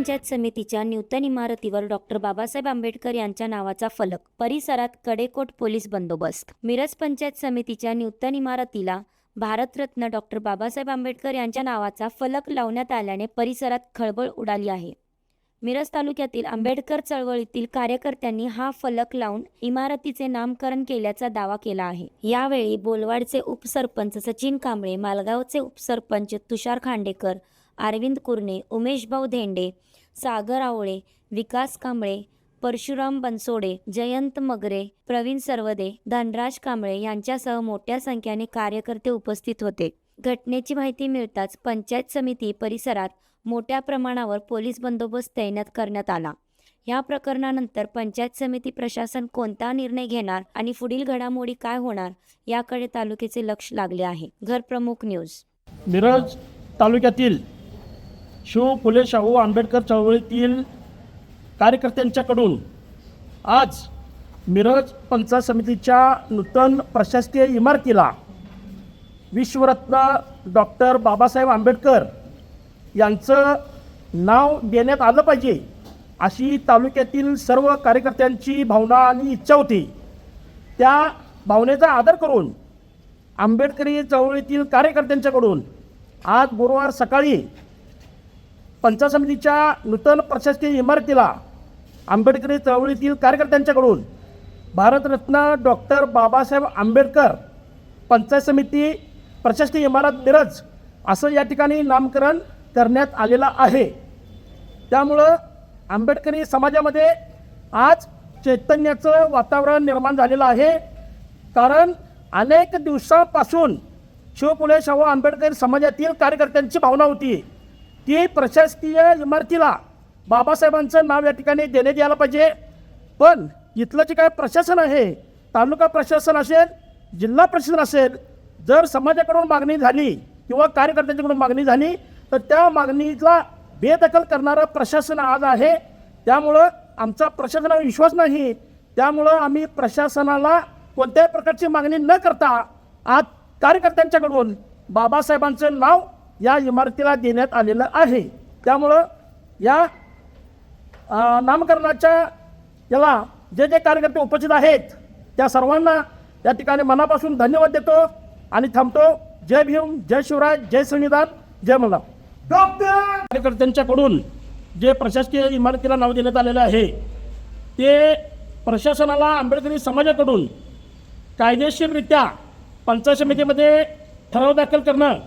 पंचायत समितीच्या नूतन इमारतीवर डॉक्टर बाबासाहेब आंबेडकर यांच्या नावाचा फलक, परिसरात कडेकोट पोलीस बंदोबस्त। मिरज पंचायत समितीच्या नूतन इमारतीला भारतरत्न डॉक्टर बाबासाहेब आंबेडकर यांच्या नावाचा फलक लावण्यात आल्याने परिसरात खळबळ उडाली आहे। मिरज तालुक्यातील आंबेडकर चळवळीतील कार्यकर्त्यांनी हा फलक लावून इमारतीचे नामकरण केल्याचा दावा केला आहे। यावेळी बोलवाडचे उपसरपंच सचिन कांबळे, मालगावचे उपसरपंच तुषार खांडेकर, अरविंद कुरणे, उमेशभाऊ धेंडे, सागर आवळे, विकास कांबळे, परशुराम बनसोडे, जयंत मगरे, प्रवीण सरवदे, धनराज कांबळे यांच्यासह मोठ्या संख्येने कार्यकर्ते उपस्थित होते। घटनेची माहिती मिळताच पंचायत समिती परिसरात मोठ्या प्रमाणावर पोलीस बंदोबस्त तैनात करण्यात आला। या प्रकरणानंतर पंचायत समिती प्रशासन कोणता निर्णय घेणार आणि पुढील घडामोडी काय होणार याकडे तालुक्याचे लक्ष लागले आहे। घरप्रमुख न्यूज। मिरज तालुक्यातील फुले शाहू आंबेडकर चळवळीतील कार्यकर्त्यांच्याकडून आज मिरज पंचायत समितीच्या नूतन प्रशासकीय इमारतीला विश्वरत्न डॉक्टर बाबासाहेब आंबेडकर यांचं नाव देण्यात आलं पाहिजे अशी तालुक्यातील सर्व कार्यकर्त्यांची भावना आणि इच्छा होती। त्या भावनेचा आदर करून आंबेडकरी चळवळीतील कार्यकर्त्यांच्याकडून आज गुरुवार सकाळी पंचायत समितीच्या नूतन प्रशासकीय इमारतीला आंबेडकरी चळवळीतील कार्यकर्त्यांच्याकडून भारतरत्न डॉक्टर बाबासाहेब आंबेडकर पंचायत समिती प्रशासकीय इमारत मिरज असं या ठिकाणी नामकरण करण्यात आलेलं आहे। त्यामुळं आंबेडकरी समाजामध्ये आज चैतन्याचं वातावरण निर्माण झालेलं आहे। कारण अनेक दिवसांपासून फुले शाहू आंबेडकर समाजातील कार्यकर्त्यांची भावना होती की प्रशासकीय इमारतीला बाबासाहेबांचं नाव या ठिकाणी देण्यात यायला पाहिजे। पण इथलं जे काय प्रशासन आहे, तालुका प्रशासन असेल, जिल्हा प्रशासन असेल, जर समाजाकडून मागणी झाली किंवा कार्यकर्त्यांच्याकडून मागणी झाली तर त्या मागणीला बेदखल करणारं प्रशासन आज आहे। त्यामुळं आमचा प्रशासनावर विश्वास नाही। त्यामुळं आम्ही प्रशासनाला कोणत्याही प्रकारची मागणी न करता आज कार्यकर्त्यांच्याकडून बाबासाहेबांचं नाव या इमारतीला देण्यात आलेलं आहे। त्यामुळं या नामकरणाच्या याला जे जे कार्यकर्ते उपस्थित आहेत त्या सर्वांना या ठिकाणी मनापासून धन्यवाद देतो आणि थांबतो। जय भीम, जय शिवराय, जय संविधान, जय मल्हार। कार्यकर्त्यांच्याकडून जे प्रशासकीय इमारतीला नाव देण्यात आलेलं आहे ते प्रशासनाला आंबेडकरी समाजाकडून कायदेशीररित्या पंचायत समितीमध्ये ठराव दाखल करणं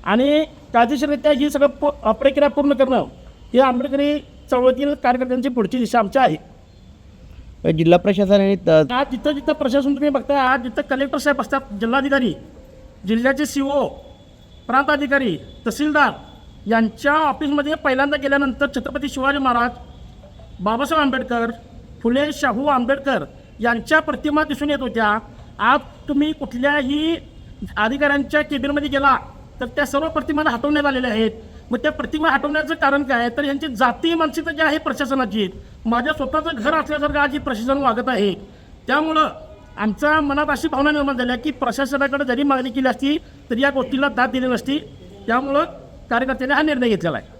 आणि कायदेशीररित्या ही सगळं प्रक्रिया पूर्ण करणं हे आंबेडकरी चळवळीतील कार्यकर्त्यांची पुढची दिशा आमची आहे। जिल्हा प्रशासनाने आज जिथं प्रशासन तुम्ही बघताय, आज जिथं कलेक्टर साहेब असतात, जिल्हाधिकारी, जिल्ह्याचे CO, प्रांत अधिकारी, तहसीलदार यांच्या ऑफिसमध्ये पहिल्यांदा गेल्यानंतर छत्रपती शिवाजी महाराज, बाबासाहेब आंबेडकर, फुले शाहू आंबेडकर यांच्या प्रतिमा दिसून येत होत्या। आज तुम्ही कुठल्याही अधिकाऱ्यांच्या केबिनमध्ये गेला तर त्या सर्व प्रतिमा हटवण्यात आलेल्या आहेत। मग त्या प्रतिमा हटवण्याचं कारण काय तर यांची जाती मानसिकता जी आहे प्रशासनाची, माझ्या स्वतःचं घर असल्यासारखं आज ही प्रशासन वागत आहे। त्यामुळं आमच्या मनात अशी भावना निर्माण झाली की प्रशासनाकडे जरी मागणी केली असती तरी या गोष्टीला दाद दिली नसती। त्यामुळं कार्यकर्त्यांनी हा निर्णय घेतलेला आहे।